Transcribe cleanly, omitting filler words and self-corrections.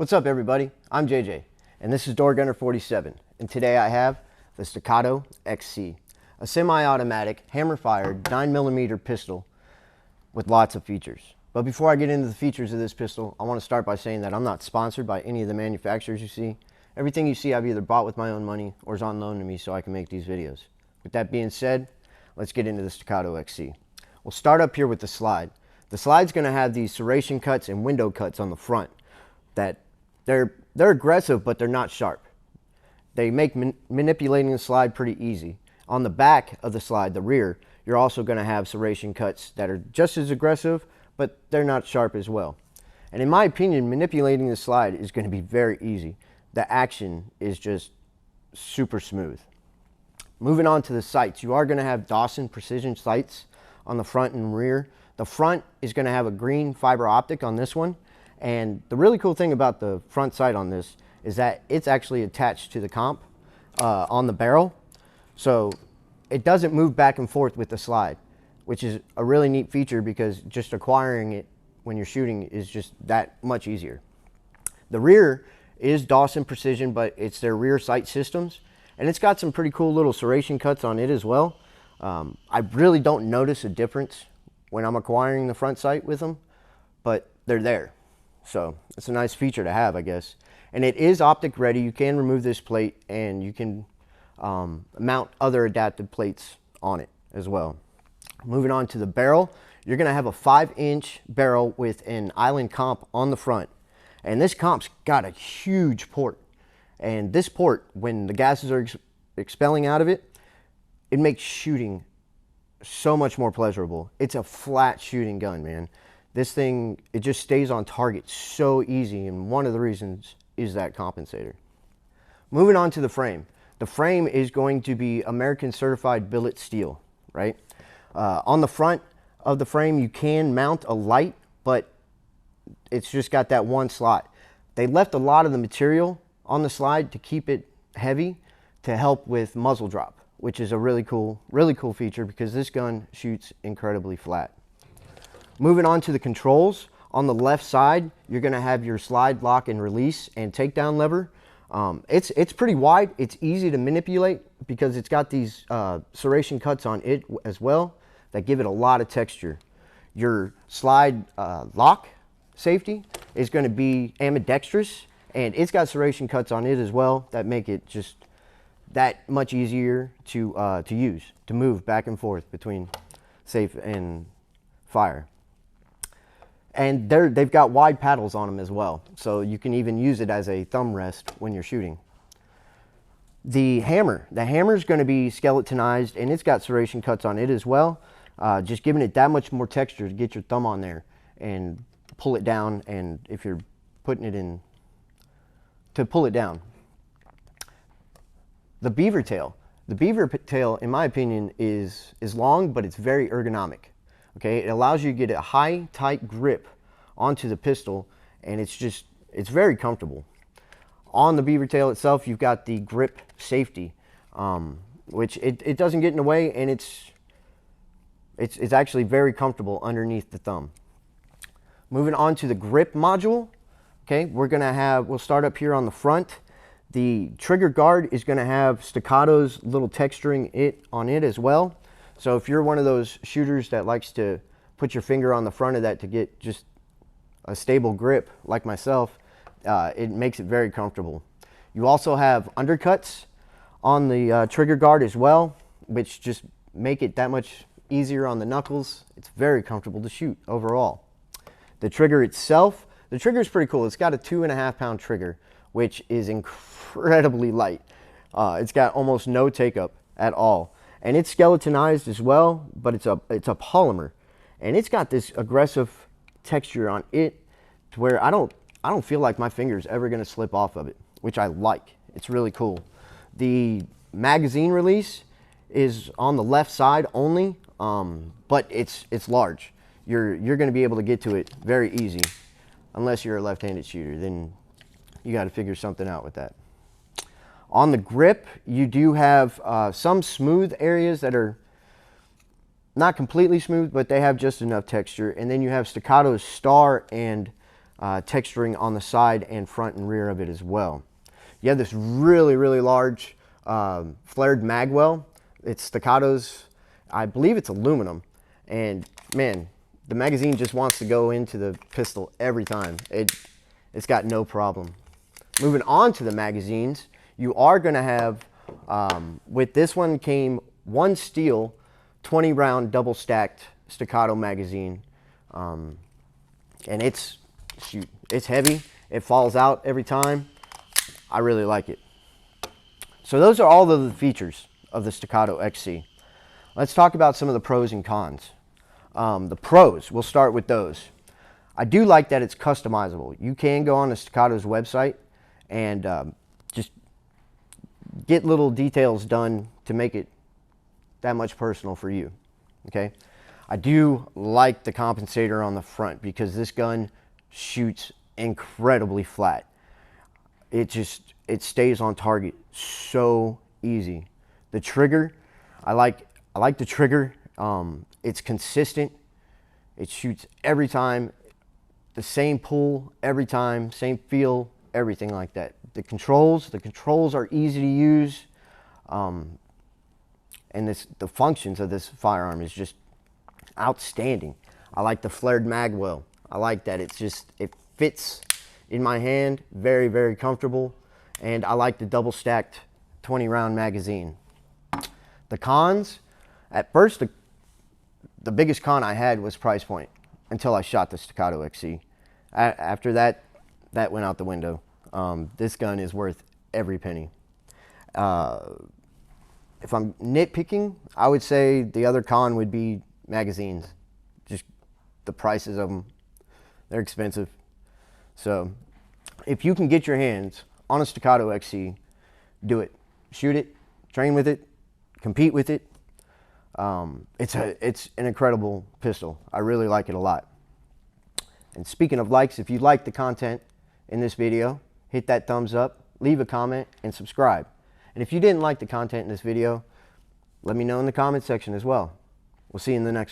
What's up, everybody? I'm JJ, and this is Door Gunner 47, and today I have the Staccato XC, a semi-automatic hammer-fired 9mm pistol with lots of features. But before I get into the features of this pistol, I want to start by saying that I'm not sponsored by any of the manufacturers you see. Everything you see I've either bought with my own money or is on loan to me so I can make these videos. With that being said, let's get into the Staccato XC. We'll start up here with the slide. The slide's going to have these serration cuts and window cuts on the front that they're aggressive, but they're not sharp. They make manipulating the slide pretty easy. On the back of the slide, the rear, you're also going to have serration cuts that are just as aggressive, but they're not sharp as well. And in my opinion, manipulating the slide is going to be very easy. The action is just super smooth. Moving on to the sights, you are going to have Dawson precision sights on the front and rear. The front is going to have a green fiber optic on this one. And the really cool thing about the front sight on this is that it's actually attached to the comp on the barrel. So it doesn't move back and forth with the slide, which is a really neat feature because just acquiring it when you're shooting is just that much easier. The rear is Dawson Precision, but it's their rear sight systems. And it's got some pretty cool little serration cuts on it as well. I really don't notice a difference when I'm acquiring the front sight with them, but they're there. So it's a nice feature to have, I guess. And it is optic ready. You can remove this plate and you can mount other adaptive plates on it as well. Moving on to the barrel, you're going to have a 5-inch barrel with an island comp on the front. And this comp's got a huge port. And this port, when the gases are expelling out of it, it makes shooting so much more pleasurable. It's a flat shooting gun, man. This thing, it just stays on target so easy, and one of the reasons is that compensator. Moving on to the frame. The frame is going to be American certified billet steel, right? On the front of the frame, you can mount a light, but it's just got that one slot. They left a lot of the material on the slide to keep it heavy to help with muzzle drop, which is a really cool feature because this gun shoots incredibly flat. Moving on to the controls, on the left side, you're going to have your slide, lock, and release and takedown lever. It's pretty wide. It's easy to manipulate because it's got these serration cuts on it as well that give it a lot of texture. Your slide lock safety is going to be ambidextrous, and it's got serration cuts on it as well that make it just that much easier to use, to move back and forth between safe and fire. And they've got wide paddles on them as well, so you can even use it as a thumb rest when you're shooting. The hammer is going to be skeletonized, and it's got serration cuts on it as well, just giving it that much more texture to get your thumb on there and pull it down, and if you're putting it in, to pull it down. The beaver tail. The beaver tail, in my opinion, is long, but it's very ergonomic. Okay, it allows you to get a high, tight grip onto the pistol, and it's very comfortable. On the beaver tail itself, you've got the grip safety, which it doesn't get in the way, and it's actually very comfortable underneath the thumb. Moving on to the grip module, okay, we'll start up here on the front. The trigger guard is going to have Staccato's little texturing on it as well. So if you're one of those shooters that likes to put your finger on the front of that to get just a stable grip like myself, it makes it very comfortable. You also have undercuts on the trigger guard as well, which just make it that much easier on the knuckles. It's very comfortable to shoot overall. The trigger itself, the trigger is pretty cool. It's got a 2.5-pound trigger, which is incredibly light. It's got almost no take-up at all. And it's skeletonized as well, but it's a polymer, and it's got this aggressive texture on it to where I don't feel like my finger is ever going to slip off of it, which I like. It's really cool. The magazine release is on the left side only, but it's large. You're going to be able to get to it very easy, unless you're a left-handed shooter. Then you got to figure something out with that. On the grip, you do have some smooth areas that are not completely smooth, but they have just enough texture. And then you have Staccato's star and texturing on the side and front and rear of it as well. You have this really, really large flared magwell. It's Staccato's, I believe it's aluminum, and man, the magazine just wants to go into the pistol every time. It's got no problem. Moving on to the magazines, you are going to have, with this one came one steel 20 round double stacked Staccato magazine, and it's heavy. It falls out every time. I really like it. So those are all of the features of the Staccato XC. Let's talk about some of the pros and cons. The pros, we'll start with those. I do like that it's customizable. You can go on the Staccato's website and just get little details done to make it that much personal for you. Okay, I do like the compensator on the front because this gun shoots incredibly flat. It stays on target so easy. The trigger, I like the trigger. It's consistent. It shoots every time, the same pull every time, same feel, everything like that. The controls are easy to use, and the functions of this firearm is just outstanding. I like the flared magwell. I like that it fits in my hand, very, very comfortable, and I like the double stacked 20 round magazine. The cons, at first the biggest con I had was price point until I shot the Staccato XC. After that went out the window. This gun is worth every penny. If I'm nitpicking, I would say the other con would be magazines. Just the prices of them. They're expensive. So if you can get your hands on a Staccato XC, do it. Shoot it, train with it, compete with it. It's an incredible pistol. I really like it a lot. And speaking of likes, if you like the content in this video, hit that thumbs up, leave a comment, and subscribe. And if you didn't like the content in this video, let me know in the comment section as well. We'll see you in the next one.